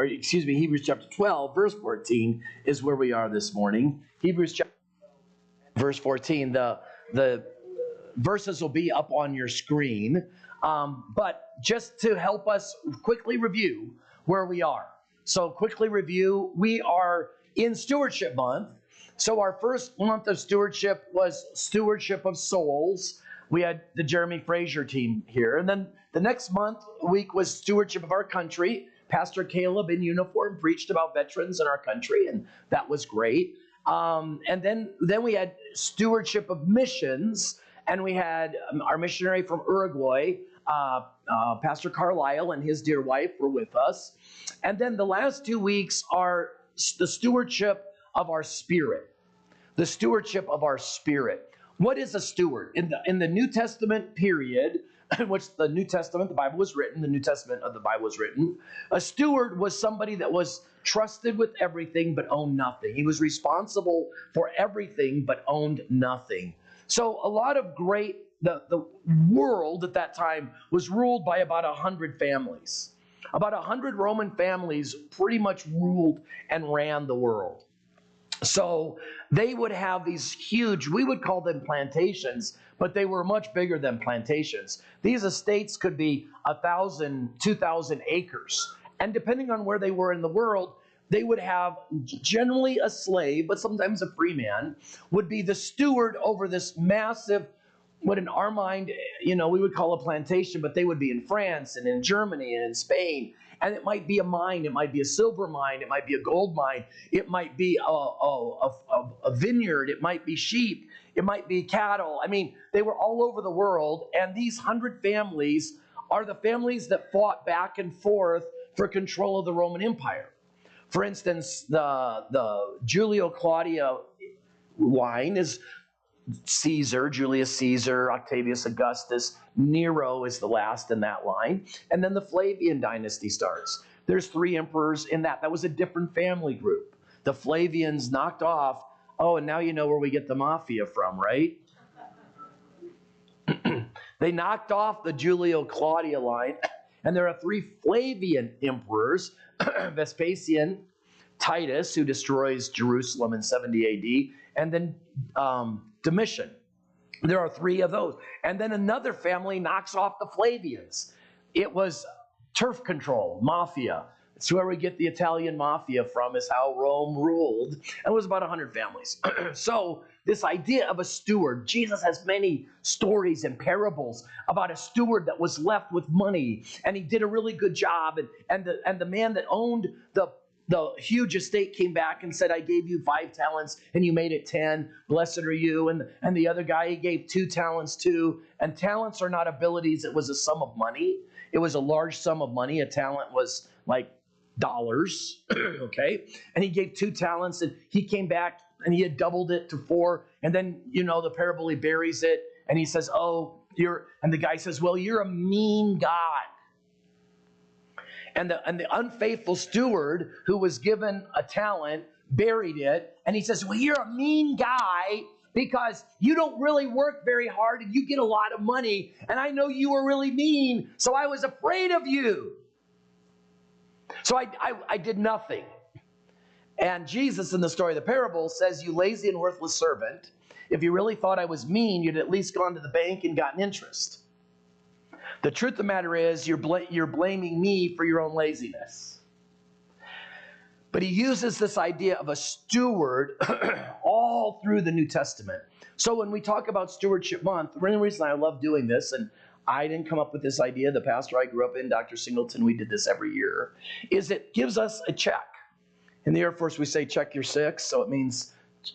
Hebrews chapter 12, verse 14 is where we are this morning. Hebrews chapter verse 14. The verses will be up on your screen. But just to help us quickly review where we are. So quickly review, we are in Stewardship Month. So our first month of stewardship was stewardship of souls. We had the Jeremy Fraser team here. And then the next week was stewardship of our country. Pastor Caleb in uniform preached about veterans in our country, and that was great. And then we had stewardship of missions, and we had our missionary from Uruguay, Pastor Carlisle, and his dear wife were with us. And then the last 2 weeks are the stewardship of our spirit. The stewardship of our spirit. What is a steward? In the New Testament period, in which the New Testament, the Bible was written, the New Testament of the Bible was written, a steward was somebody that was trusted with everything but owned nothing. He was responsible for everything but owned nothing. So a lot of the world at that time was ruled by about 100 families. About 100 Roman families pretty much ruled and ran the world. So they would have these huge, we would call them plantations, but they were much bigger than plantations. These estates could be 1,000, 2,000 acres. And depending on where they were in the world, they would have generally a slave, but sometimes a free man, would be the steward over this massive, what in our mind, we would call a plantation, but they would be in France and in Germany and in Spain. And it might be a mine, it might be a silver mine, it might be a gold mine, it might be a vineyard, it might be sheep, it might be cattle. I mean, they were all over the world, and these 100 families are the families that fought back and forth for control of the Roman Empire. For instance, the Julio Claudia line is Caesar, Julius Caesar, Octavius Augustus, Nero is the last in that line. And then the Flavian dynasty starts. There's 3 emperors in that. That was a different family group. The Flavians knocked off, and now you know where we get the mafia from, right? They knocked off the Julio Claudia line, and there are 3 Flavian emperors, Vespasian, Titus, who destroys Jerusalem in 70 AD, and then Domitian. There are 3 of those. And then another family knocks off the Flavians. It was turf control, mafia. It's where we get the Italian mafia from, is how Rome ruled. And it was about 100 families. So this idea of a steward, Jesus has many stories and parables about a steward that was left with money, and he did a really good job. And the man that owned the huge estate came back and said, I gave you 5 talents and you made it 10. Blessed are you. And the other guy, he gave 2 talents too. And talents are not abilities. It was a sum of money. It was a large sum of money. A talent was like dollars. Okay. And he gave 2 talents, and he came back and he had doubled it to 4. And then, the parable, he buries it and he says, and the guy says, well, you're a mean God. And the unfaithful steward who was given a talent buried it. And he says, well, you're a mean guy because you don't really work very hard and you get a lot of money. And I know you were really mean, so I was afraid of you. So I did nothing. And Jesus, in the story of the parable, says, you lazy and worthless servant, if you really thought I was mean, you'd at least gone to the bank and gotten interest. The truth of the matter is, you're blaming me for your own laziness. But he uses this idea of a steward all through the New Testament. So when we talk about Stewardship Month, the only reason I love doing this, and I didn't come up with this idea, the pastor I grew up in, Dr. Singleton, we did this every year, is it gives us a check. In the Air Force, we say check your 6, so it means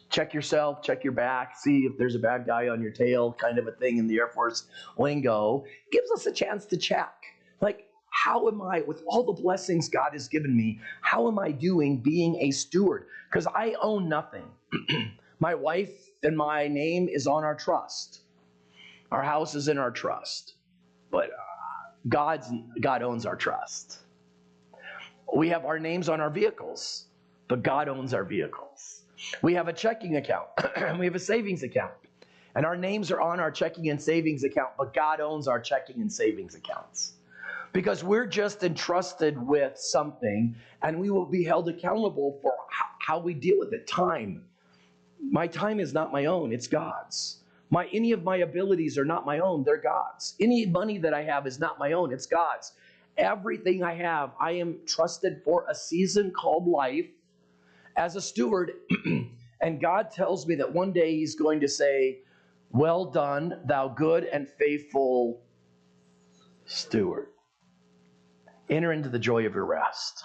check yourself, check your back, see if there's a bad guy on your tail, kind of a thing in the Air Force lingo. It gives us a chance to check. Like, how am I, with all the blessings God has given me, how am I doing being a steward? Because I own nothing. My wife and my name is on our trust. Our house is in our trust. But God owns our trust. We have our names on our vehicles, but God owns our vehicles. We have a checking account. We have a savings account. And our names are on our checking and savings account, but God owns our checking and savings accounts. because we're just entrusted with something, and we will be held accountable for how we deal with it. Time. My time is not my own, it's God's. Any of my abilities are not my own, they're God's. Any money that I have is not my own, it's God's. Everything I have, I am trusted for a season called life as a steward. And God tells me that one day He's going to say, "Well done, thou good and faithful steward. Enter into the joy of your rest."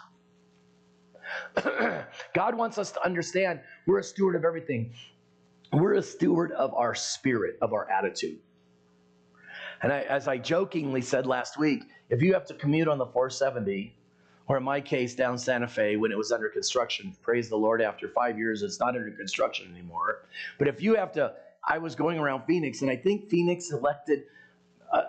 God wants us to understand we're a steward of everything. We're a steward of our spirit, of our attitude. And as I jokingly said last week, if you have to commute on the 470, or in my case, down Santa Fe when it was under construction, praise the Lord, after 5 years, it's not under construction anymore. But if you have to, I was going around Phoenix, and I think Phoenix elected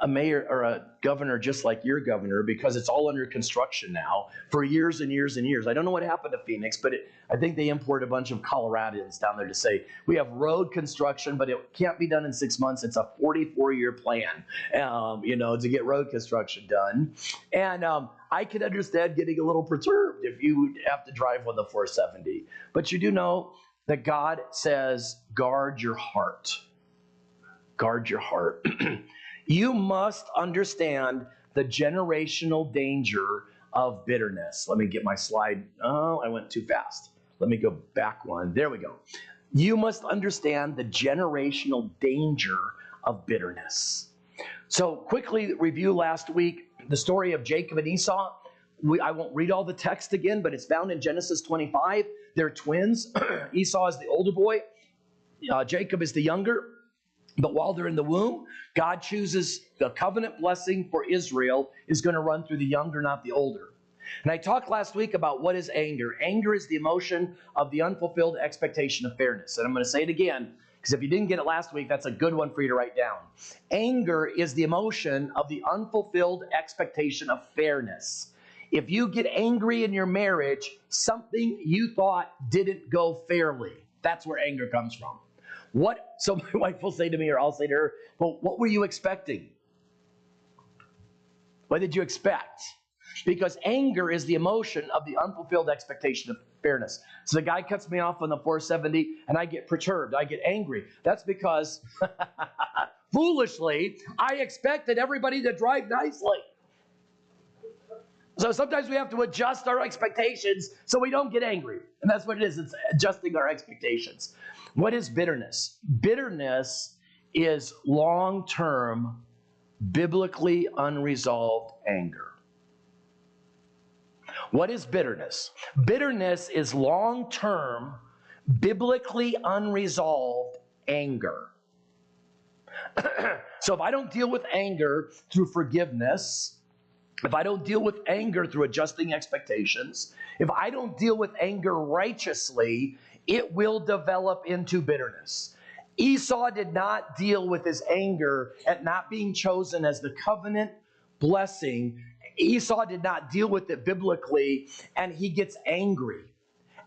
a mayor or a governor just like your governor, because it's all under construction now for years and years and years. I don't know what happened to Phoenix, but I think they imported a bunch of Coloradans down there to say, we have road construction, but it can't be done in 6 months. It's a 44-year plan, to get road construction done. And I can understand getting a little perturbed if you have to drive on the 470. But you do know that God says, guard your heart. Guard your heart. You must understand the generational danger of bitterness. Let me get my slide. Oh, I went too fast. Let me go back one. There we go. You must understand the generational danger of bitterness. So quickly review last week the story of Jacob and Esau. I won't read all the text again, but it's found in Genesis 25. They're twins. Esau is the older boy. Jacob is the younger. But while they're in the womb, God chooses the covenant blessing for Israel is going to run through the younger, not the older. And I talked last week about what is anger. Anger is the emotion of the unfulfilled expectation of fairness. And I'm going to say it again, because if you didn't get it last week, that's a good one for you to write down. Anger is the emotion of the unfulfilled expectation of fairness. If you get angry in your marriage, something you thought didn't go fairly. That's where anger comes from. So my wife will say to me, or I'll say to her, well, what were you expecting? What did you expect? Because anger is the emotion of the unfulfilled expectation of fairness. So the guy cuts me off on the 470 and I get perturbed. I get angry. That's because foolishly, I expected everybody to drive nicely. So sometimes we have to adjust our expectations so we don't get angry. And that's what it is. It's adjusting our expectations. What is bitterness? Bitterness is long-term, biblically unresolved anger. What is bitterness? Bitterness is long-term, biblically unresolved anger. So if I don't deal with anger through forgiveness, if I don't deal with anger through adjusting expectations, if I don't deal with anger righteously, it will develop into bitterness. Esau did not deal with his anger at not being chosen as the covenant blessing. Esau did not deal with it biblically, and he gets angry,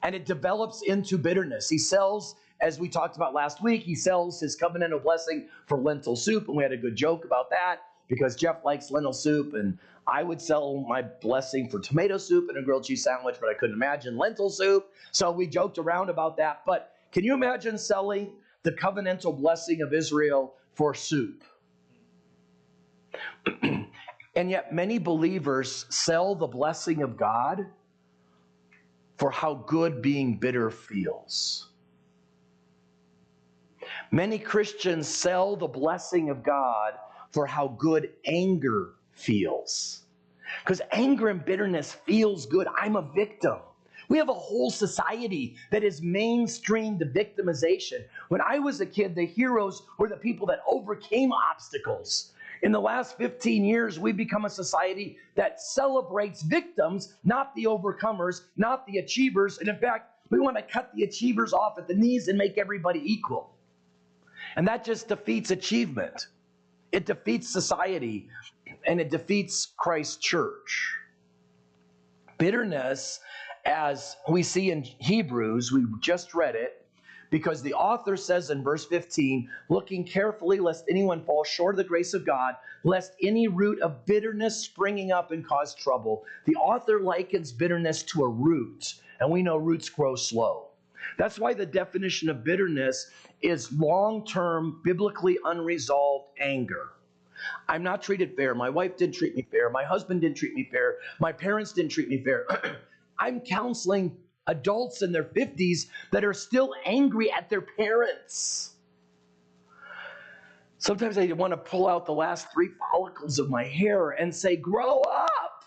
and it develops into bitterness. He sells, as we talked about last week, he sells his covenantal blessing for lentil soup, and we had a good joke about that because Jeff likes lentil soup, and I would sell my blessing for tomato soup and a grilled cheese sandwich, but I couldn't imagine lentil soup. So we joked around about that. But can you imagine selling the covenantal blessing of Israel for soup? And yet many believers sell the blessing of God for how good being bitter feels. Many Christians sell the blessing of God for how good anger feels. Because anger and bitterness feels good. I'm a victim. We have a whole society that is mainstreamed the victimization. When I was a kid, the heroes were the people that overcame obstacles. In the last 15 years, we've become a society that celebrates victims, not the overcomers, not the achievers. And in fact, we want to cut the achievers off at the knees and make everybody equal. And that just defeats achievement. It defeats society, and it defeats Christ's church. Bitterness, as we see in Hebrews, we just read it, because the author says in verse 15, looking carefully lest anyone fall short of the grace of God, lest any root of bitterness springing up and cause trouble. The author likens bitterness to a root, and we know roots grow slow. That's why the definition of bitterness is long-term, biblically unresolved anger. I'm not treated fair. My wife didn't treat me fair. My husband didn't treat me fair. My parents didn't treat me fair. I'm counseling adults in their 50s that are still angry at their parents. Sometimes I want to pull out the last 3 follicles of my hair and say, grow up.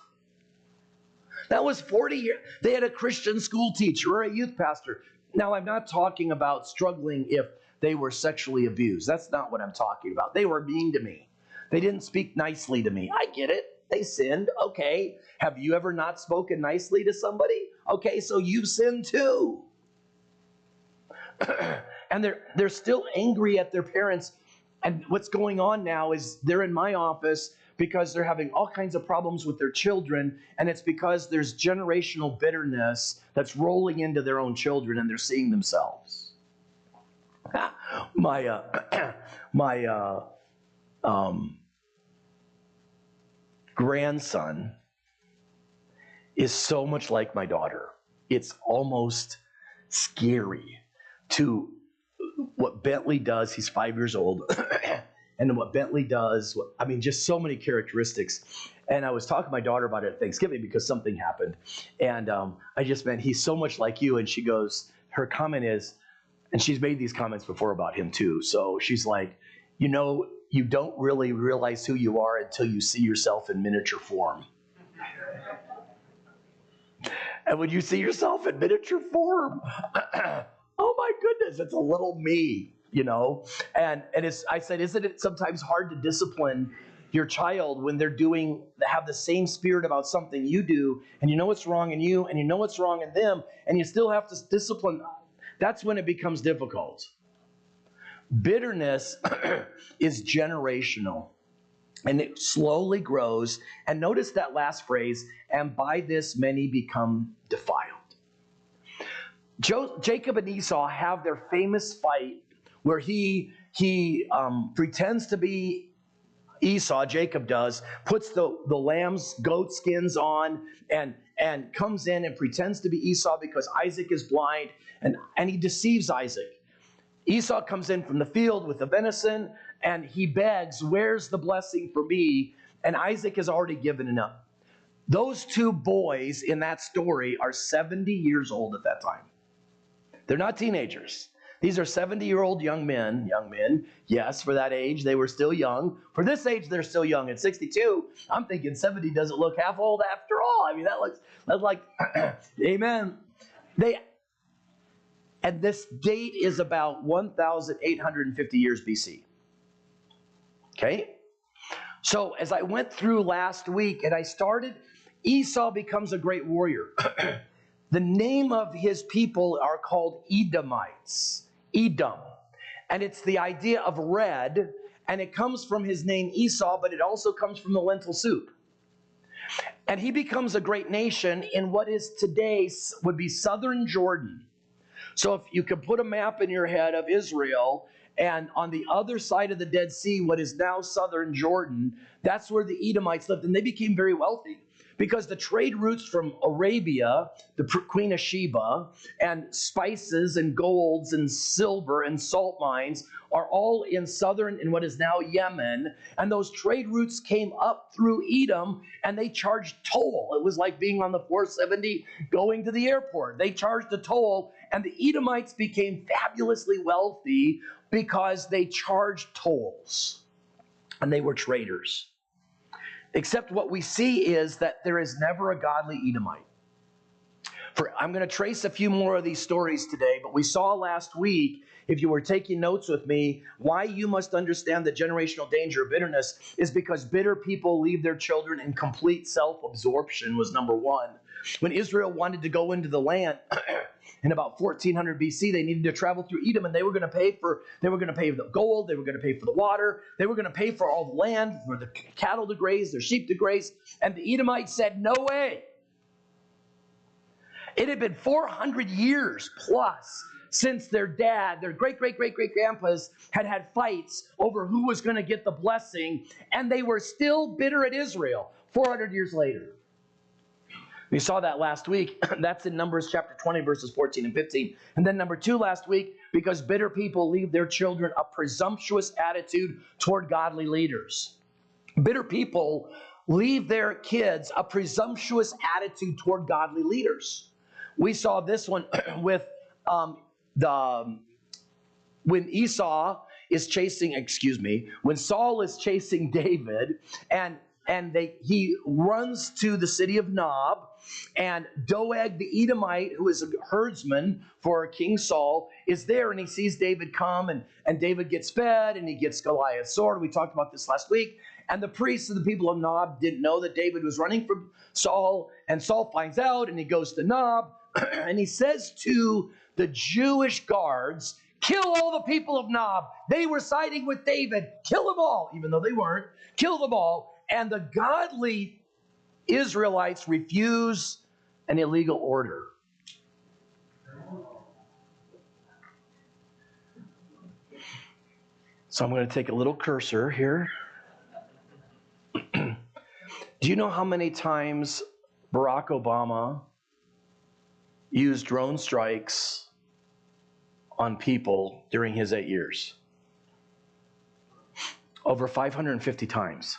That was 40 years. They had a Christian school teacher or a youth pastor. Now, I'm not talking about struggling if they were sexually abused. That's not what I'm talking about. They were mean to me. They didn't speak nicely to me. I get it. They sinned. Okay. Have you ever not spoken nicely to somebody? Okay, so you've sinned too. And they're still angry at their parents. And what's going on now is they're in my office because they're having all kinds of problems with their children, and it's because there's generational bitterness that's rolling into their own children, and they're seeing themselves. My grandson is so much like my daughter. It's almost scary to what Bentley does. He's 5 years old. And what Bentley does, just so many characteristics. And I was talking to my daughter about it at Thanksgiving because something happened. And I just meant, he's so much like you. And she goes, her comment is, and she's made these comments before about him too. So she's like, you don't really realize who you are until you see yourself in miniature form. And when you see yourself in miniature form, oh my goodness, it's a little me. And I said, isn't it sometimes hard to discipline your child when they have the same spirit about something you do, and you know what's wrong in you, and you know what's wrong in them, and you still have to discipline? That's when it becomes difficult. Bitterness is generational, and it slowly grows. And notice that last phrase, and by this many become defiled. Jacob and Esau have their famous fight where he pretends to be Esau, Jacob does, puts the lamb's goat skins on and comes in and pretends to be Esau because Isaac is blind, and he deceives Isaac. Esau comes in from the field with the venison, and he begs, where's the blessing for me? And Isaac has already given it up. Those two boys in that story are 70 years old at that time. They're not teenagers. These are 70-year-old young men. Yes, for that age, they were still young. For this age, they're still young. At 62, I'm thinking 70 doesn't look half old after all. That's like, amen. And this date is about 1,850 years BC. Okay? So as I went through last week and I started, Esau becomes a great warrior. The name of his people are called Edomites. Edom. And it's the idea of red, and it comes from his name Esau, but it also comes from the lentil soup. And he becomes a great nation in what is today would be southern Jordan. So if you could put a map in your head of Israel, and on the other side of the Dead Sea, what is now southern Jordan, that's where the Edomites lived, and they became very wealthy. Because the trade routes from Arabia, the Queen of Sheba, and spices and golds and silver and salt mines are all in what is now Yemen. And those trade routes came up through Edom, and they charged toll. It was like being on the 470 going to the airport. They charged a toll, and the Edomites became fabulously wealthy because they charged tolls, and they were traders. Except what we see is that there is never a godly Edomite. I'm going to trace a few more of these stories today, but we saw last week, if you were taking notes with me, why you must understand the generational danger of bitterness is because bitter people leave their children in complete self-absorption was number one. When Israel wanted to go into the land in about 1400 BC, they needed to travel through Edom, and they were going to pay for the gold, they were going to pay for the water, they were going to pay for all the land, for the cattle to graze, their sheep to graze, and the Edomites said, no way. It had been 400 years plus since their dad, their great-great-great-great-grandpas had had fights over who was going to get the blessing, and they were still bitter at Israel 400 years later. We saw that last week. That's in Numbers chapter 20, verses 14 and 15. And then number 2 last week, because bitter people leave their children a presumptuous attitude toward godly leaders. Bitter people leave their kids a presumptuous attitude toward godly leaders. We saw this one with when Saul is chasing David, and he runs to the city of Nob, and Doeg the Edomite, who is a herdsman for King Saul, is there, and he sees David come, and David gets fed, and he gets Goliath's sword. We talked about this last week. And the priests of the people of Nob didn't know that David was running from Saul, and Saul finds out, and he goes to Nob, and he says to the Jewish guards, kill all the people of Nob. They were siding with David. Kill them all, even though they weren't. Kill them all. And the godly Israelites refuse an illegal order. So I'm going to take a little cursor here. Do you know how many times Barack Obama used drone strikes on people during his 8 years? Over 550 times.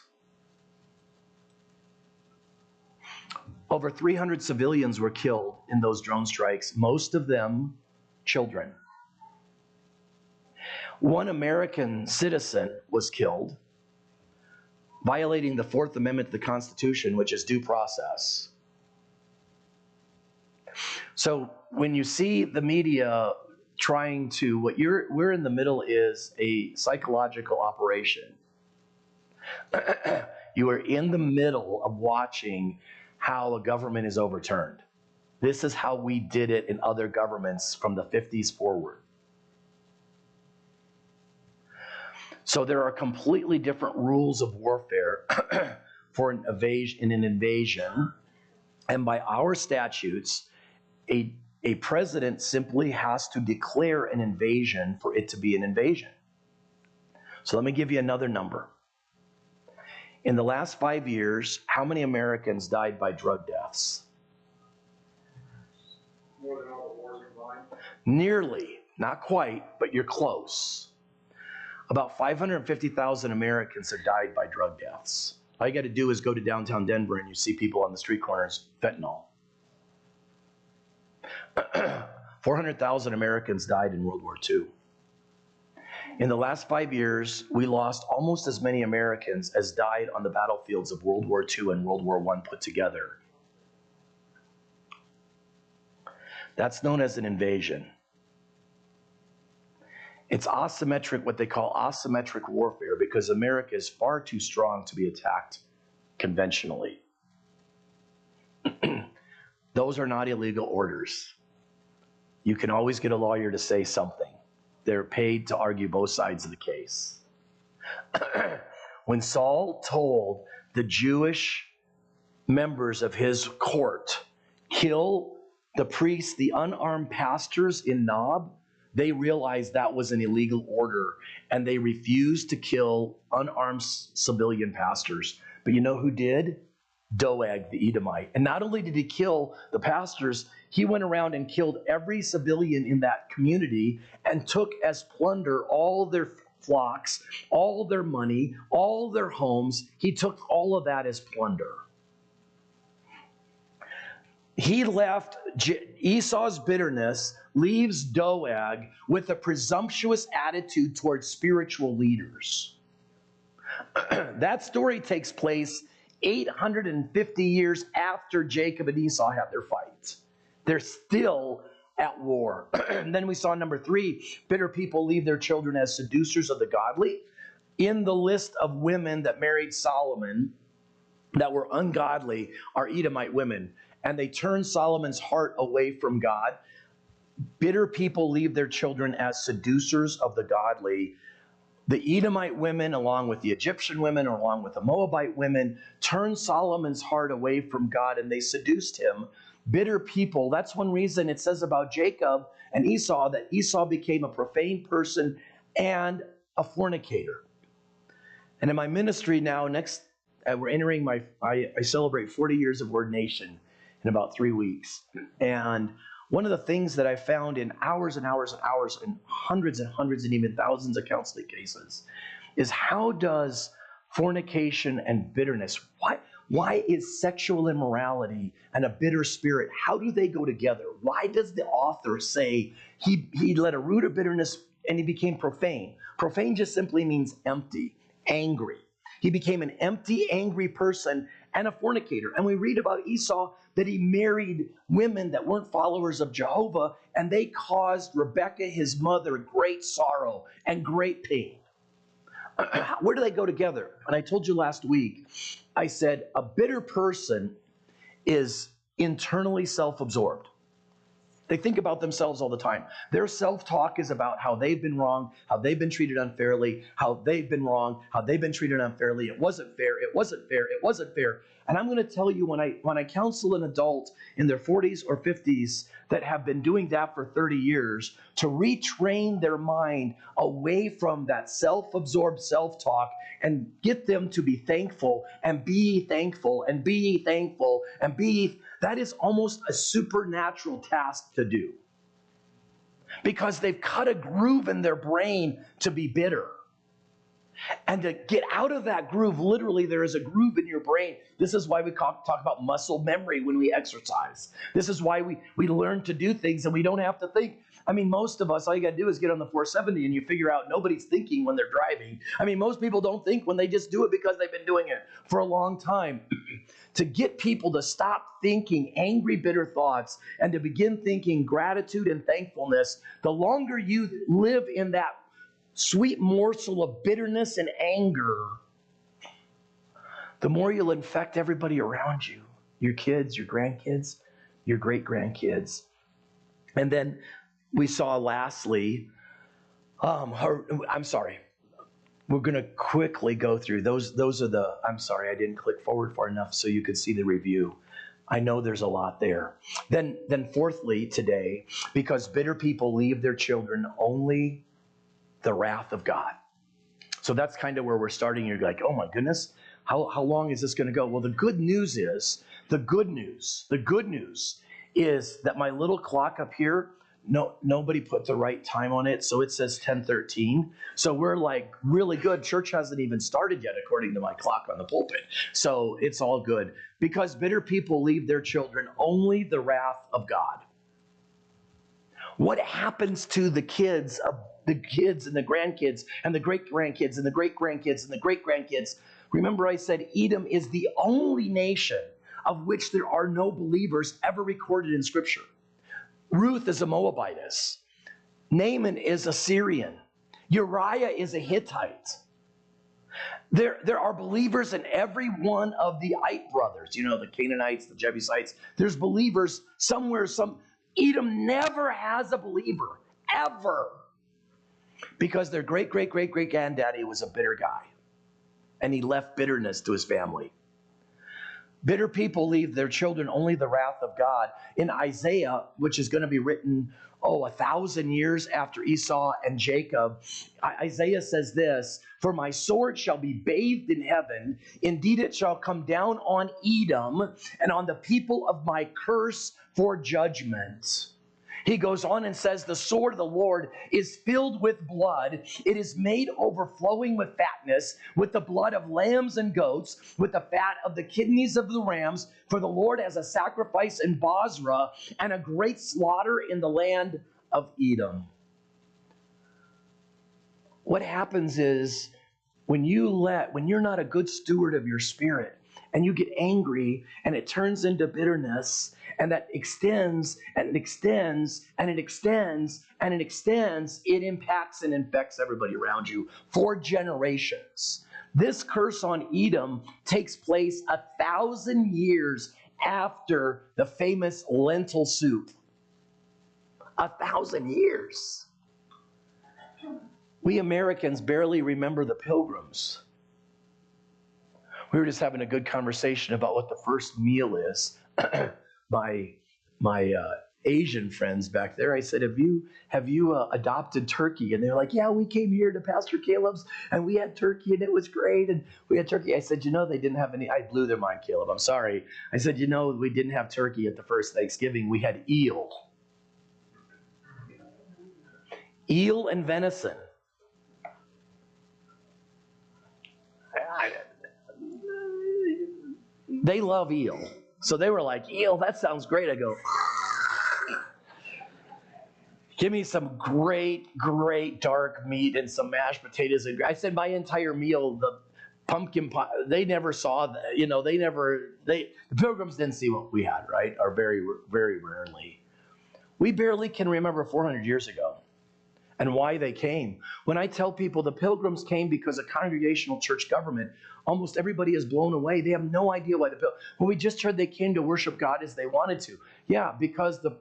Over 300 civilians were killed in those drone strikes, most of them children. One American citizen was killed, violating the Fourth Amendment to the Constitution, which is due process. So when you see the media trying to, we're in the middle is a psychological operation. You are in the middle of watching how a government is overturned. This is how we did it in other governments from the 50s forward. So there are completely different rules of warfare for an invasion. And by our statutes, a president simply has to declare an invasion for it to be an invasion. So let me give you another number. In the last 5 years, how many Americans died by drug deaths? More than all the wars combined? Nearly, not quite, but you're close. About 550,000 Americans have died by drug deaths. All you got to do is go to downtown Denver and you see people on the street corners, fentanyl. 400,000 Americans died in World War II. In the last 5 years, we lost almost as many Americans as died on the battlefields of World War II and World War I put together. That's known as an invasion. It's asymmetric, what they call asymmetric warfare, because America is far too strong to be attacked conventionally. Those are not illegal orders. You can always get a lawyer to say something. They're paid to argue both sides of the case. When Saul told the Jewish members of his court, kill the priests, the unarmed pastors in Nob, they realized that was an illegal order, and they refused to kill unarmed civilian pastors. But you know who did? Doeg the Edomite. And not only did he kill the pastors, he went around and killed every civilian in that community and took as plunder all their flocks, all their money, all their homes. He took all of that as plunder. He left Esau's bitterness, leaves Doeg with a presumptuous attitude towards spiritual leaders. That story takes place 850 years after Jacob and Esau had their fight. They're still at war. And then we saw number 3, bitter people leave their children as seducers of the godly. In the list of women that married Solomon that were ungodly are Edomite women. And they turned Solomon's heart away from God. Bitter people leave their children as seducers of the godly. The Edomite women, along with the Egyptian women, or along with the Moabite women, turned Solomon's heart away from God, and they seduced him. Bitter people. That's one reason it says about Jacob and Esau that Esau became a profane person and a fornicator. And in my ministry now, we're entering I celebrate 40 years of ordination in about 3 weeks. And one of the things that I found in hours and hours and hours and hundreds and even thousands of counseling cases is how does fornication and bitterness, why is sexual immorality and a bitter spirit, how do they go together? Why does the author say he let a root of bitterness and he became profane? Profane just simply means empty, angry. He became an empty, angry person and a fornicator. And we read about Esau that he married women that weren't followers of Jehovah, and they caused Rebekah, his mother, great sorrow and great pain. Where do they go together? And I told you last week, I said a bitter person is internally self-absorbed. They think about themselves all the time. Their self-talk is about how they've been wrong, how they've been treated unfairly, how they've been wrong, how they've been treated unfairly. It wasn't fair. It wasn't fair. It wasn't fair. And I'm going to tell you, when I counsel an adult in their 40s or 50s that have been doing that for 30 years, to retrain their mind away from that self-absorbed self-talk and get them to be thankful and be thankful and be thankful and be, that is almost a supernatural task to do. Because they've cut a groove in their brain to be bitter. And to get out of that groove, literally there is a groove in your brain. This is why we talk about muscle memory when we exercise. This is why we learn to do things and we don't have to think. I mean, most of us, all you got to do is get on the 470 and you figure out nobody's thinking when they're driving. I mean, most people don't think when they just do it because they've been doing it for a long time. To get people to stop thinking angry, bitter thoughts and to begin thinking gratitude and thankfulness, the longer you live in that sweet morsel of bitterness and anger, the more you'll infect everybody around you, your kids, your grandkids, your great-grandkids. And then we saw lastly, I'm sorry, we're going to quickly go through those are the, I'm sorry, I didn't click forward far enough so you could see the review. I know there's a lot there. Then fourthly today, because bitter people leave their children only the wrath of God. So that's kind of where we're starting. You're like, oh my goodness, how long is this going to go? Well, the good news is that my little clock up here, nobody put the right time on it, so it says 10:13. So we're like really good. Church hasn't even started yet, according to my clock on the pulpit. So it's all good. Because bitter people leave their children only the wrath of God. What happens to the kids and the grandkids and the great-grandkids and the great-grandkids and the great-grandkids? Remember I said Edom is the only nation of which there are no believers ever recorded in Scripture. Ruth is a Moabitess. Naaman is a Syrian. Uriah is a Hittite. There are believers in every one of the Ite brothers. You know, the Canaanites, the Jebusites. There's believers somewhere. Edom never has a believer, ever. Because their great-great-great-great-granddaddy was a bitter guy. And he left bitterness to his family. Bitter people leave their children only the wrath of God. In Isaiah, which is going to be written, 1,000 years after Esau and Jacob, Isaiah says this, "For my sword shall be bathed in heaven. Indeed, it shall come down on Edom and on the people of my curse for judgment." He goes on and says, the sword of the Lord is filled with blood. It is made overflowing with fatness, with the blood of lambs and goats, with the fat of the kidneys of the rams. For the Lord has a sacrifice in Bozrah and a great slaughter in the land of Edom. What happens is when you're not a good steward of your spirit and you get angry and it turns into bitterness, and that extends and it extends and it extends and it extends, it impacts and infects everybody around you for generations. This curse on Edom takes place 1,000 years after the famous lentil soup. 1,000 years. We Americans barely remember the Pilgrims. We were just having a good conversation about what the first meal is. My Asian friends back there. I said, have you adopted turkey? And they're like, yeah, we came here to Pastor Caleb's and we had turkey and it was great. And we had turkey. I said, they didn't have any. I blew their mind, Caleb. I'm sorry. I said, we didn't have turkey at the first Thanksgiving. We had eel. Eel and venison. They love eel. So they were like, eel, that sounds great. I go, give me some great dark meat and some mashed potatoes. And I said my entire meal, the pumpkin pie, they never saw that. The Pilgrims didn't see what we had, right? Or very, very rarely. We barely can remember 400 years ago and why they came. When I tell people the Pilgrims came because of congregational church government, almost everybody is blown away. They have no idea why well, we just heard they came to worship God as they wanted to. Yeah, because the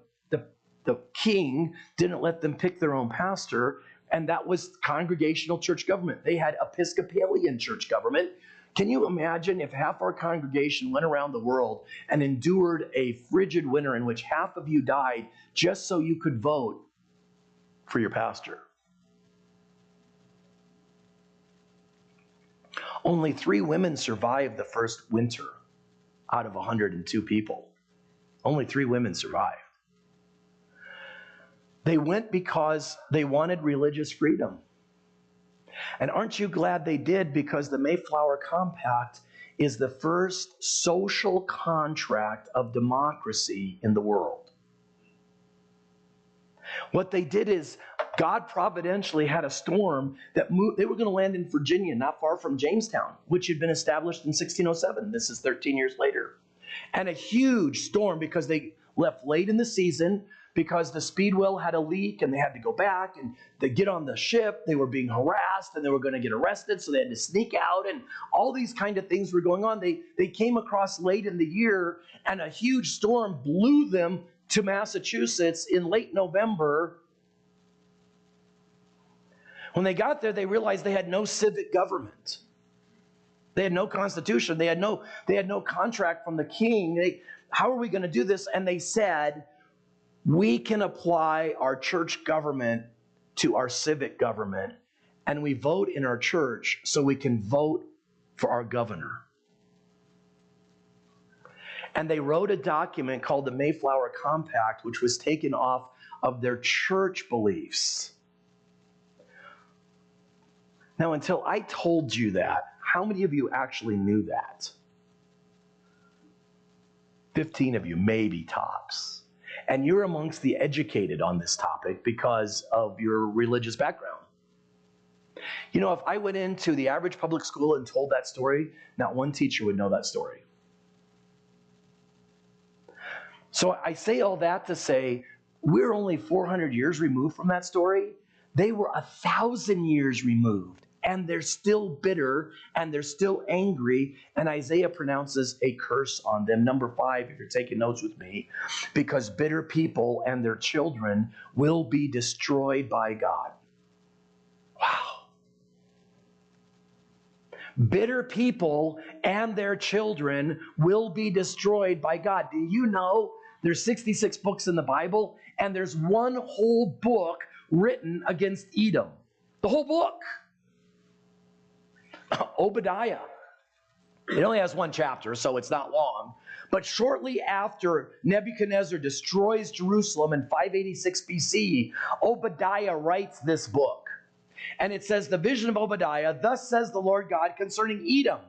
king didn't let them pick their own pastor, and that was congregational church government. They had Episcopalian church government. Can you imagine if half our congregation went around the world and endured a frigid winter in which half of you died just so you could vote for your pastor? Only 3 women survived the first winter out of 102 people. Only 3 women survived. They went because they wanted religious freedom. And aren't you glad they did? Because the Mayflower Compact is the first social contract of democracy in the world. What they did is God providentially had a storm that moved. They were going to land in Virginia, not far from Jamestown, which had been established in 1607. This is 13 years later. And a huge storm because they left late in the season, because the Speedwell had a leak and they had to go back and they get on the ship. They were being harassed and they were going to get arrested, so they had to sneak out, and all these kind of things were going on. They came across late in the year, and a huge storm blew them to Massachusetts in late November. When they got there, they realized they had no civic government. They had no constitution. They had no contract from the king. How are we going to do this? And they said, we can apply our church government to our civic government, and we vote in our church so we can vote for our governor. And they wrote a document called the Mayflower Compact, which was taken off of their church beliefs. Now, until I told you that, how many of you actually knew that? 15 of you, maybe tops. And you're amongst the educated on this topic because of your religious background. If I went into the average public school and told that story, not one teacher would know that story. So I say all that to say, we're only 400 years removed from that story. They were 1,000 years removed, and they're still bitter, and they're still angry, and Isaiah pronounces a curse on them. Number 5, if you're taking notes with me, because bitter people and their children will be destroyed by God. Wow. Bitter people and their children will be destroyed by God. Do you know there's 66 books in the Bible, and there's one whole book written against Edom? The whole book. Obadiah. It only has 1 chapter, so it's not long. But shortly after Nebuchadnezzar destroys Jerusalem in 586 BC, Obadiah writes this book. And it says, the vision of Obadiah, thus says the Lord God concerning Edom.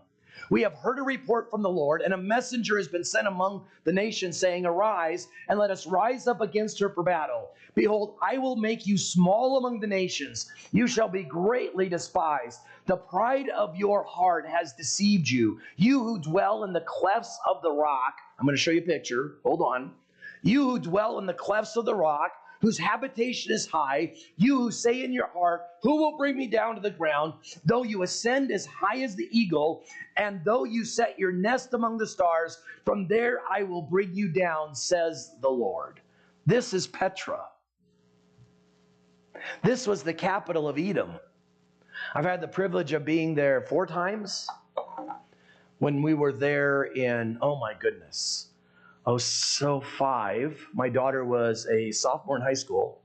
We have heard a report from the Lord, and a messenger has been sent among the nations, saying, arise, and let us rise up against her for battle. Behold, I will make you small among the nations. You shall be greatly despised. The pride of your heart has deceived you. You who dwell in the clefts of the rock. I'm going to show you a picture. Hold on. You who dwell in the clefts of the rock, whose habitation is high, you who say in your heart, who will bring me down to the ground? Though you ascend as high as the eagle, and though you set your nest among the stars, from there I will bring you down, says the Lord. This is Petra. This was the capital of Edom. I've had the privilege of being there 4 times. When we were there in, oh my goodness, so 5. My daughter was a sophomore in high school.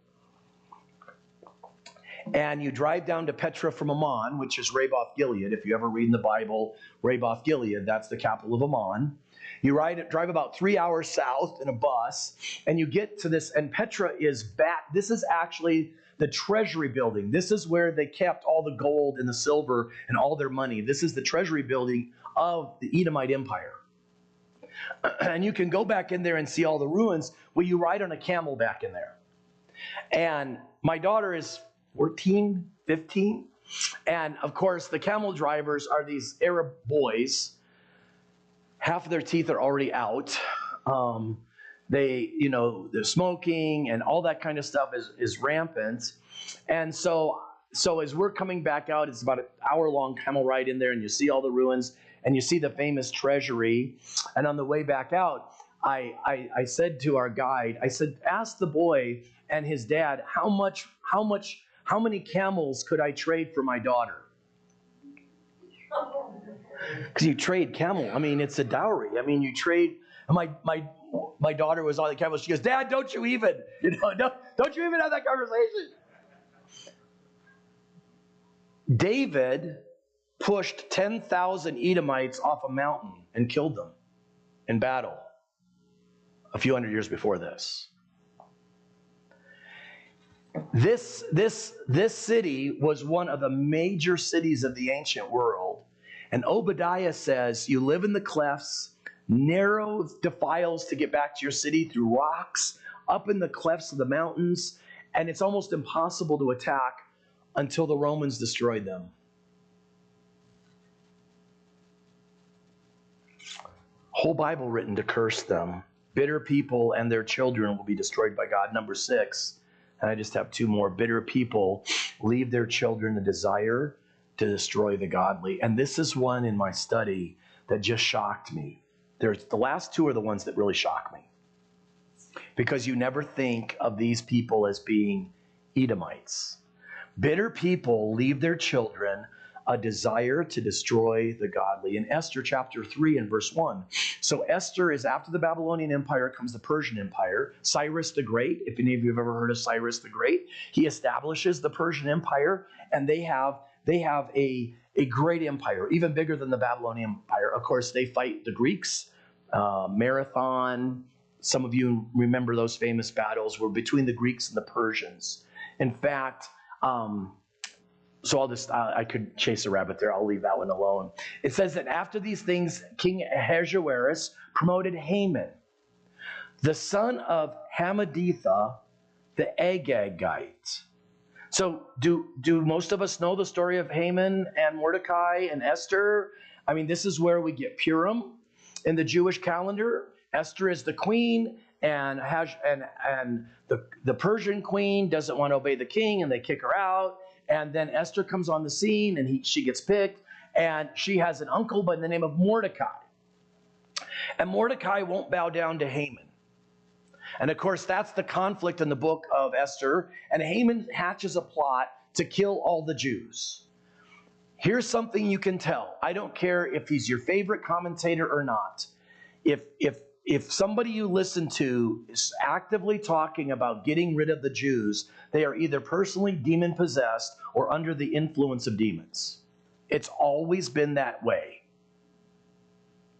And you drive down to Petra from Ammon, which is Ramoth Gilead. If you ever read in the Bible, Ramoth Gilead, that's the capital of Ammon. You drive about 3 hours south in a bus, and you get to this, and Petra is back. This is actually the treasury building. This is where they kept all the gold and the silver and all their money. This is the treasury building of the Edomite Empire. And you can go back in there and see all the ruins. Well, you ride on a camel back in there. And my daughter is 14, 15. And of course, the camel drivers are these Arab boys. Half of their teeth are already out. They're smoking and all that kind of stuff is rampant. And so as we're coming back out, it's about an hour-long camel ride in there, and you see all the ruins, and you see the famous treasury. And on the way back out, I said to our guide, I said, ask the boy and his dad, how many camels could I trade for my daughter? Because you trade camel. I mean, it's a dowry. I mean, you trade. My daughter was on the camel. She goes, Dad, don't you even have that conversation. David pushed 10,000 Edomites off a mountain and killed them in battle a few hundred years before this. This city was one of the major cities of the ancient world. And Obadiah says, you live in the clefts, narrow defiles to get back to your city through rocks, up in the clefts of the mountains, and it's almost impossible to attack until the Romans destroyed them. Whole Bible written to curse them. Bitter people and their children will be destroyed by God. Number 6. And I just have 2 more. Bitter people leave their children a desire to destroy the godly. And this is one in my study that just shocked me. The last 2 are the ones that really shock me. Because you never think of these people as being Edomites. Bitter people leave their children a desire to destroy the godly. In Esther chapter 3 and verse 1. So Esther is after the Babylonian Empire comes the Persian Empire. Cyrus the Great, if any of you have ever heard of Cyrus the Great, he establishes the Persian Empire, and they have a great empire, even bigger than the Babylonian Empire. Of course, they fight the Greeks, Marathon. Some of you remember those famous battles were between the Greeks and the Persians. In fact, so I could chase a rabbit there. I'll leave that one alone. It says that after these things, King Ahasuerus promoted Haman, the son of Hammedatha, the Agagite. So do most of us know the story of Haman and Mordecai and Esther? I mean, this is where we get Purim in the Jewish calendar. Esther is the queen, and the Persian queen doesn't want to obey the king, and they kick her out. And then Esther comes on the scene, and she gets picked, and she has an uncle by the name of Mordecai. And Mordecai won't bow down to Haman. And of course, that's the conflict in the book of Esther. And Haman hatches a plot to kill all the Jews. Here's something you can tell. I don't care if he's your favorite commentator or not. If somebody you listen to is actively talking about getting rid of the Jews, they are either personally demon-possessed or under the influence of demons. It's always been that way.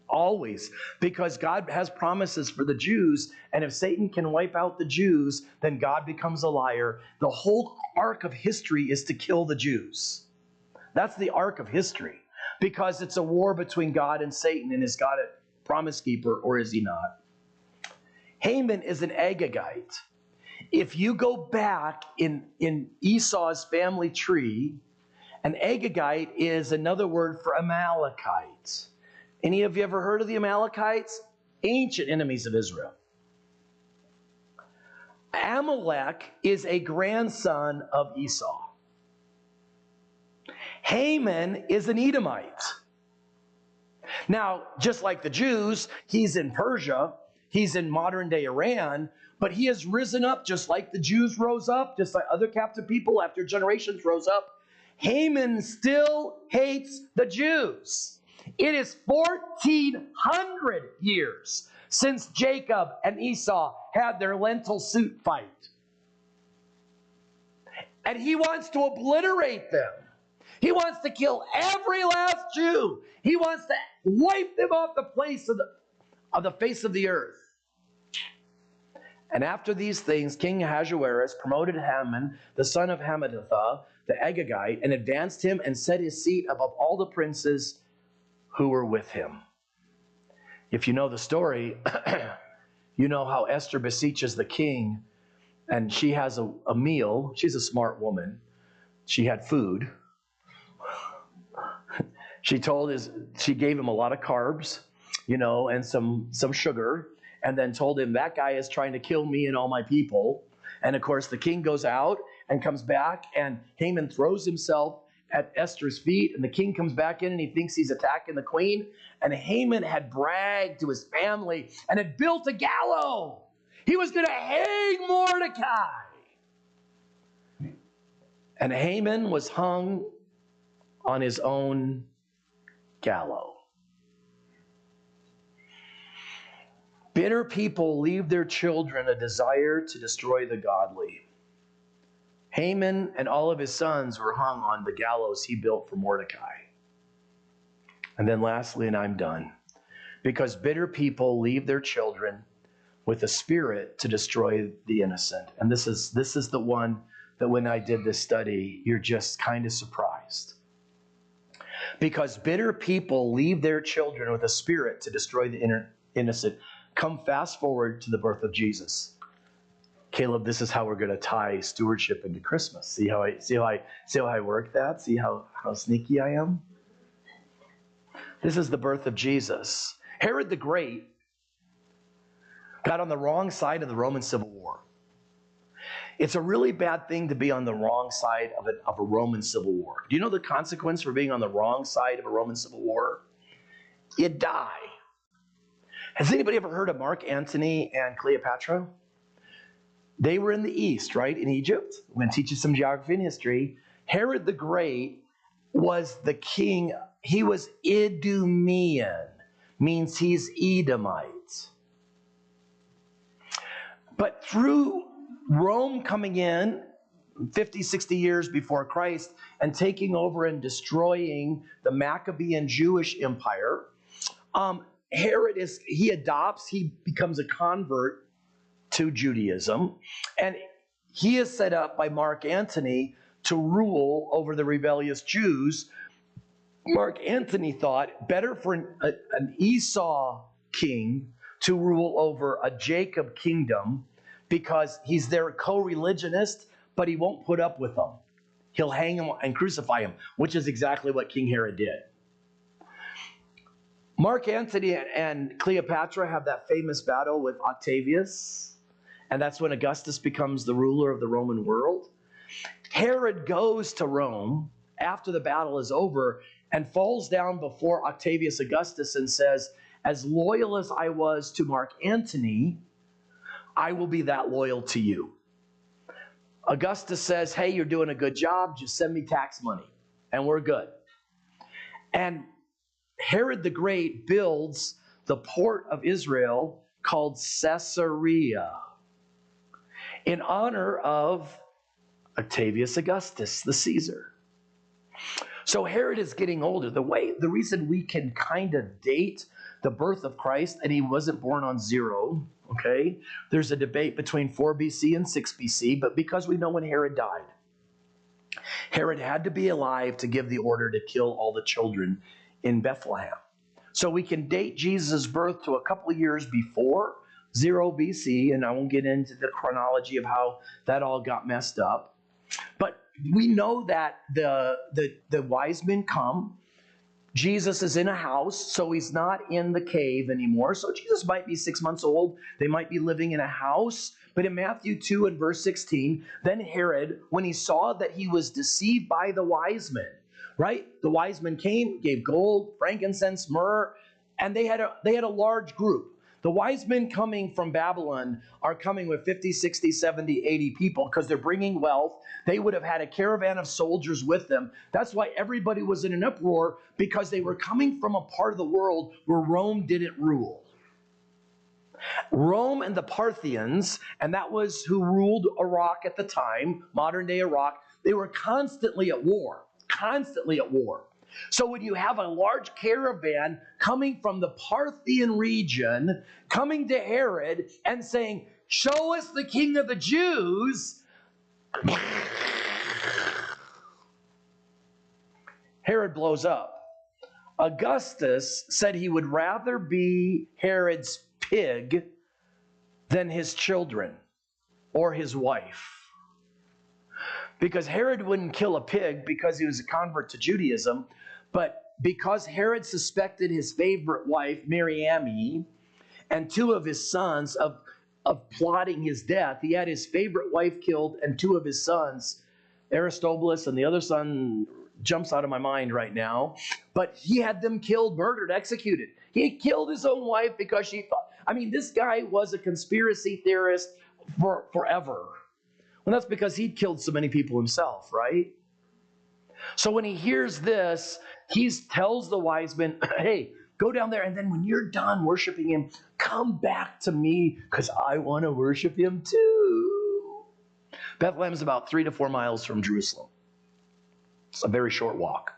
Always. Because God has promises for the Jews, and if Satan can wipe out the Jews, then God becomes a liar. The whole arc of history is to kill the Jews. That's the arc of history. Because it's a war between God and Satan, and is God a promise keeper or is he not? Haman is an Agagite. If you go back in Esau's family tree, an Agagite is another word for Amalekite. Any of you ever heard of the Amalekites? Ancient enemies of Israel. Amalek is a grandson of Esau. Haman is an Edomite. Now, just like the Jews, he's in Persia, he's in modern-day Iran, but he has risen up just like the Jews rose up, just like other captive people after generations rose up. Haman still hates the Jews. It is 1,400 years since Jacob and Esau had their lentil soup fight. And he wants to obliterate them. He wants to kill every last Jew. He wants to wipe them off the face of the earth. And after these things, King Ahasuerus promoted Haman, the son of Hammedatha, the Agagite, and advanced him and set his seat above all the princes who were with him. If you know the story, you know how Esther beseeches the king, and she has a meal. She's a smart woman. She had food. She gave him a lot of carbs, and some sugar, and then told him, that guy is trying to kill me and all my people. And of course, the king goes out and comes back, and Haman throws himself at Esther's feet, and the king comes back in, and he thinks he's attacking the queen. And Haman had bragged to his family and had built a gallows. He was going to hang Mordecai. And Haman was hung on his own gallows. Bitter people leave their children a desire to destroy the godly. Haman and all of his sons were hung on the gallows he built for Mordecai. And then lastly, and I'm done, because bitter people leave their children with a spirit to destroy the innocent. And this is the one that when I did this study, you're just kind of surprised. Because bitter people leave their children with a spirit to destroy the innocent. Come fast forward to the birth of Jesus. Caleb, this is how we're going to tie stewardship into Christmas. See how I work that? See how sneaky I am? This is the birth of Jesus. Herod the Great got on the wrong side of the Roman Civil War. It's a really bad thing to be on the wrong side of a Roman Civil War. Do you know the consequence for being on the wrong side of a Roman Civil War? You die. Has anybody ever heard of Mark Antony and Cleopatra? They were in the East, right? In Egypt. I'm going to teach you some geography and history. Herod the Great was the king. He was Idumean, means he's Edomite. But through Rome coming in 50, 60 years before Christ and taking over and destroying the Maccabean Jewish empire, Herod he becomes a convert to Judaism, and he is set up by Mark Antony to rule over the rebellious Jews. Mark Antony thought better for an Esau king to rule over a Jacob kingdom, because he's their co-religionist, but he won't put up with them. He'll hang him and crucify him, which is exactly what King Herod did. Mark Antony and Cleopatra have that famous battle with Octavius, and that's when Augustus becomes the ruler of the Roman world. Herod goes to Rome after the battle is over and falls down before Octavius Augustus and says, as loyal as I was to Mark Antony, I will be that loyal to you. Augustus says, hey, you're doing a good job. Just send me tax money, and we're good. And Herod the Great builds the port of Israel called Caesarea in honor of Octavius Augustus, the Caesar. So Herod is getting older. The reason we can kind of date the birth of Christ, and he wasn't born on 0, okay? There's a debate between 4 BC and 6 BC, but because we know when Herod died, Herod had to be alive to give the order to kill all the children in Bethlehem. So we can date Jesus' birth to a couple of years before 0 BC, and I won't get into the chronology of how that all got messed up. But we know that the wise men come. Jesus is in a house, so he's not in the cave anymore. So Jesus might be 6 months old. They might be living in a house. But in Matthew 2 and verse 16, then Herod, when he saw that he was deceived by the wise men, right? The wise men came, gave gold, frankincense, myrrh, and they had a large group. The wise men coming from Babylon are coming with 50, 60, 70, 80 people because they're bringing wealth. They would have had a caravan of soldiers with them. That's why everybody was in an uproar, because they were coming from a part of the world where Rome didn't rule. Rome and the Parthians, and that was who ruled Iraq at the time, modern day Iraq, they were constantly at war, constantly at war. So when you have a large caravan coming from the Parthian region, coming to Herod and saying, "Show us the king of the Jews," Herod blows up. Augustus said he would rather be Herod's pig than his children or his wife. Because Herod wouldn't kill a pig because he was a convert to Judaism, but because Herod suspected his favorite wife, Mariamne, and two of his sons of plotting his death, he had his favorite wife killed and two of his sons, Aristobulus, and the other son jumps out of my mind right now, but he had them killed, murdered, executed. He killed his own wife because she thought, this guy was a conspiracy theorist forever. Well, that's because he'd killed so many people himself, right? So when he hears this, he tells the wise men, "Hey, go down there, and then when you're done worshiping him, come back to me because I want to worship him too." Bethlehem is about 3 to 4 miles from Jerusalem. It's a very short walk.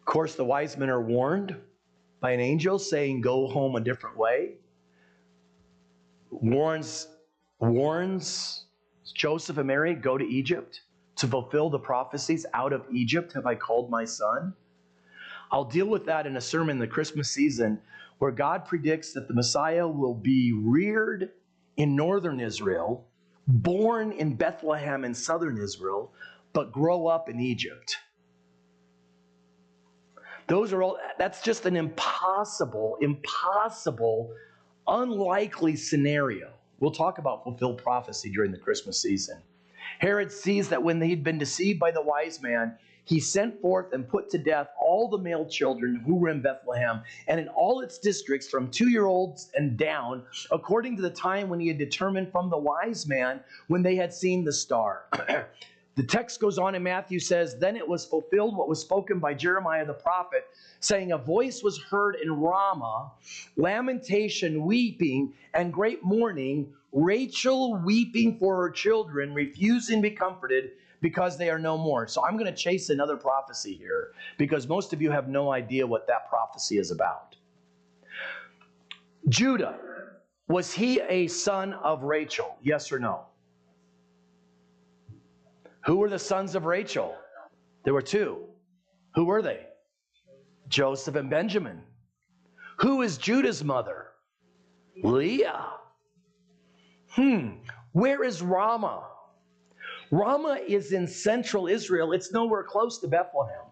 Of course, the wise men are warned by an angel saying, "Go home a different way." Warns Joseph and Mary, "Go to Egypt to fulfill the prophecies. Out of Egypt have I called my son." I'll deal with that in a sermon the Christmas season, where God predicts that the Messiah will be reared in northern Israel, born in Bethlehem in southern Israel, but grow up in Egypt. That's just an impossible, unlikely scenario. We'll talk about fulfilled prophecy during the Christmas season. Herod sees that when he'd been deceived by the wise man, he sent forth and put to death all the male children who were in Bethlehem and in all its districts from 2-year-olds and down, according to the time when he had determined from the wise man when they had seen the star. The text goes on in Matthew, says, "Then it was fulfilled what was spoken by Jeremiah the prophet, saying, a voice was heard in Ramah, lamentation, weeping, and great mourning, Rachel weeping for her children, refusing to be comforted because they are no more." So I'm going to chase another prophecy here because most of you have no idea what that prophecy is about. Judah, was he a son of Rachel? Yes or no? Who were the sons of Rachel? There were two. Who were they? Joseph and Benjamin. Who is Judah's mother? Leah. Where is Ramah? Ramah is in central Israel. It's nowhere close to Bethlehem.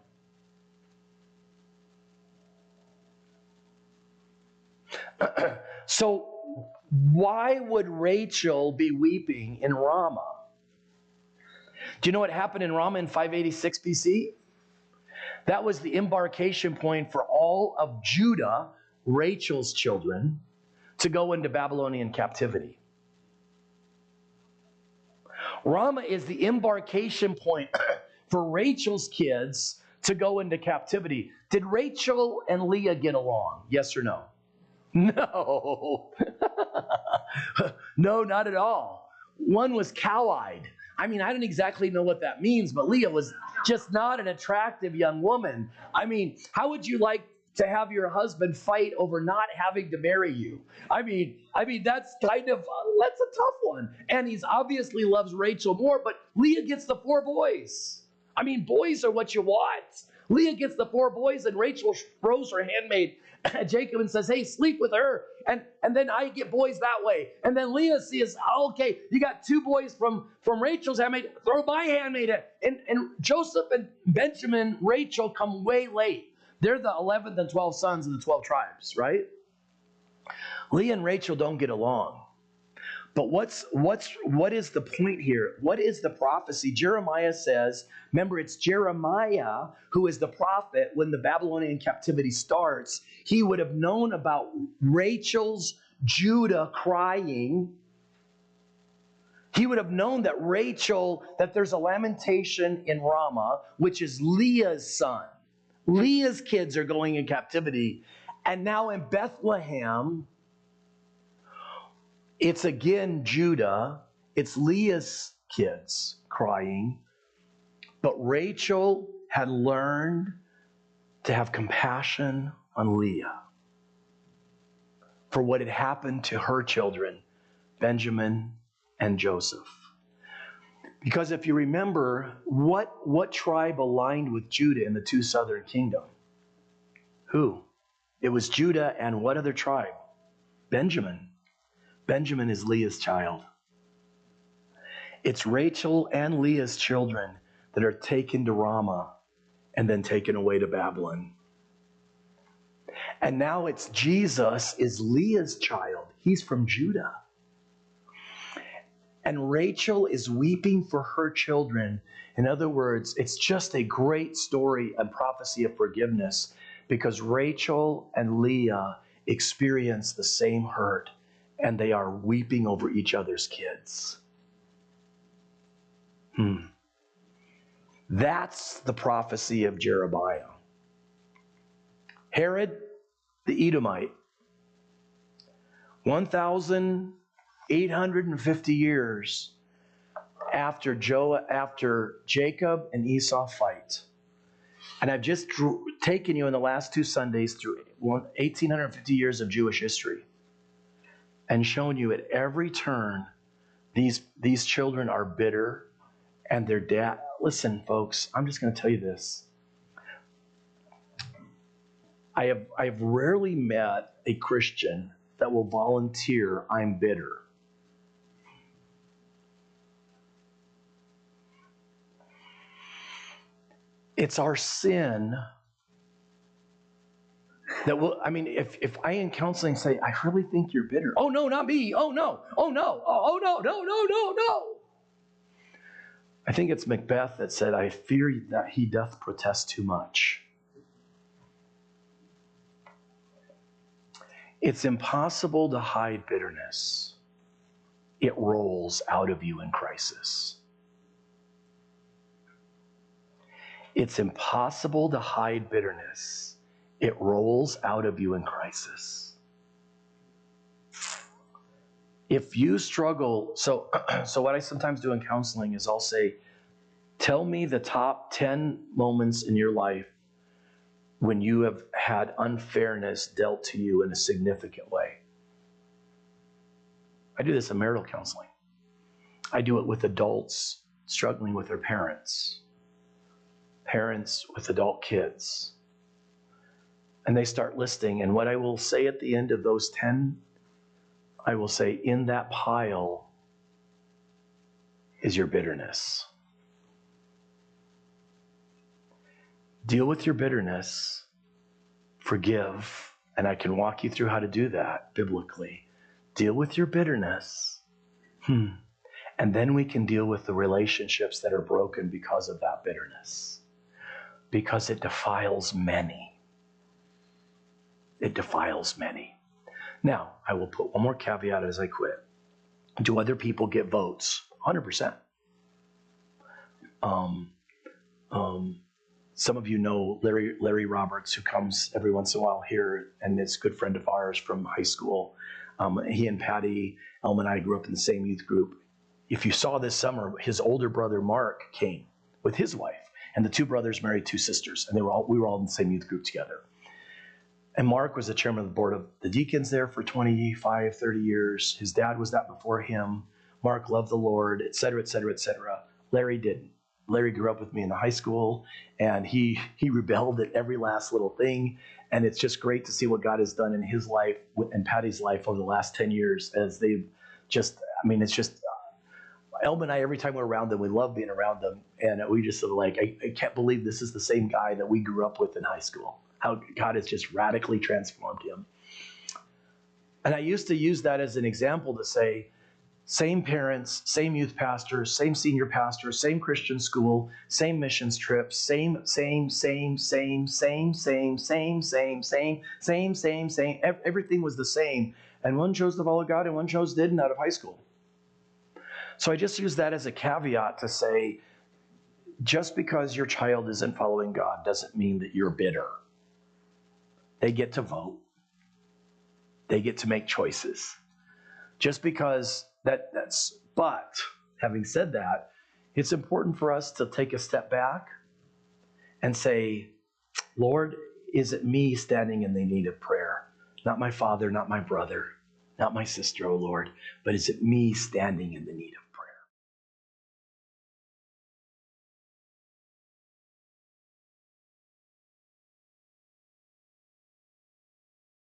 So why would Rachel be weeping in Ramah? Do you know what happened in Ramah in 586 BC? That was the embarkation point for all of Judah, Rachel's children, to go into Babylonian captivity. Ramah is the embarkation point for Rachel's kids to go into captivity. Did Rachel and Leah get along? Yes or no? No. No, not at all. One was cow-eyed. I don't exactly know what that means, but Leah was just not an attractive young woman. How would you like to have your husband fight over not having to marry you? That's that's a tough one. And he obviously loves Rachel more, but Leah gets the 4 boys. Boys are what you want. Leah gets the 4 boys, and Rachel throws her handmaid Jacob and says, "Hey, sleep with her, and then I get boys that way." And then Leah says, "Okay, you got 2 boys from Rachel's handmaid, throw my handmaid in." And Joseph and Benjamin, Rachel come way late. They're the 11th and 12th sons of the 12 tribes, right? Leah and Rachel don't get along. But what is the point here? What is the prophecy? Jeremiah says, remember, it's Jeremiah who is the prophet when the Babylonian captivity starts. He would have known about Rachel's Judah crying. He would have known that that there's a lamentation in Ramah, which is Leah's son. Leah's kids are going in captivity. And now in Bethlehem, It's again Judah. It's Leah's kids crying. But Rachel had learned to have compassion on Leah for what had happened to her children, Benjamin and Joseph. Because if you remember, what tribe aligned with Judah in the two southern kingdom? Who? It was Judah and what other tribe? Benjamin. Benjamin is Leah's child. It's Rachel and Leah's children that are taken to Ramah and then taken away to Babylon. And now it's Jesus is Leah's child. He's from Judah. And Rachel is weeping for her children. In other words, it's just a great story and prophecy of forgiveness because Rachel and Leah experience the same hurt and they are weeping over each other's kids. That's the prophecy of Jeroboam. Herod the Edomite, 1,850 years after Jacob and Esau fight. And I've just taken you in the last 2 Sundays through 1,850 years of Jewish history and shown you at every turn these children are bitter and their dad. Listen, folks, I'm just going to tell you this. I've rarely met a Christian that will volunteer, I'm bitter. It's our sin that will, if I in counseling say, I really think you're bitter. Oh, no, not me. Oh, no. Oh, no. Oh, no, no, no, no, no. I think it's Macbeth that said, I fear that he doth protest too much. It's impossible to hide bitterness. It rolls out of you in crisis. It's impossible to hide bitterness. It rolls out of you in crisis. If you struggle, so what I sometimes do in counseling is I'll say, tell me the top 10 moments in your life when you have had unfairness dealt to you in a significant way. I do this in marital counseling. I do it with adults struggling with their parents with adult kids. And they start listing, and what I will say at the end of those 10, I will say, in that pile is your bitterness. Deal with your bitterness, forgive, and I can walk you through how to do that biblically. Deal with your bitterness, and then we can deal with the relationships that are broken because of that bitterness. Because it defiles many. It defiles many. Now, I will put one more caveat as I quit. Do other people get votes? 100%. Some of you know Larry Roberts, who comes every once in a while here, and is a good friend of ours from high school. He and Patty, Elma and I grew up in the same youth group. If you saw this summer, his older brother Mark came with his wife, and the two brothers married two sisters, and we were all in the same youth group together. And Mark was the chairman of the board of the deacons there for 25, 30 years. His dad was that before him. Mark loved the Lord, et cetera, et cetera, et cetera. Larry didn't. Larry grew up with me in the high school, and he rebelled at every last little thing. And it's just great to see what God has done in his life and Patty's life over the last 10 years as they've just, it's just, Elma and I, every time we're around them, we love being around them. And we just sort of like, I can't believe this is the same guy that we grew up with in high school. How God has just radically transformed him. And I used to use that as an example to say, same parents, same youth pastors, same senior pastors, same Christian school, same missions trips, same, everything was the same. And one chose to follow God and one chose didn't out of high school. So I just use that as a caveat to say, just because your child isn't following God doesn't mean that you're bitter. They get to vote. They get to make choices. Just because but having said that, it's important for us to take a step back and say, Lord, is it me standing in the need of prayer? Not my father, not my brother, not my sister, oh Lord, but is it me standing in the need of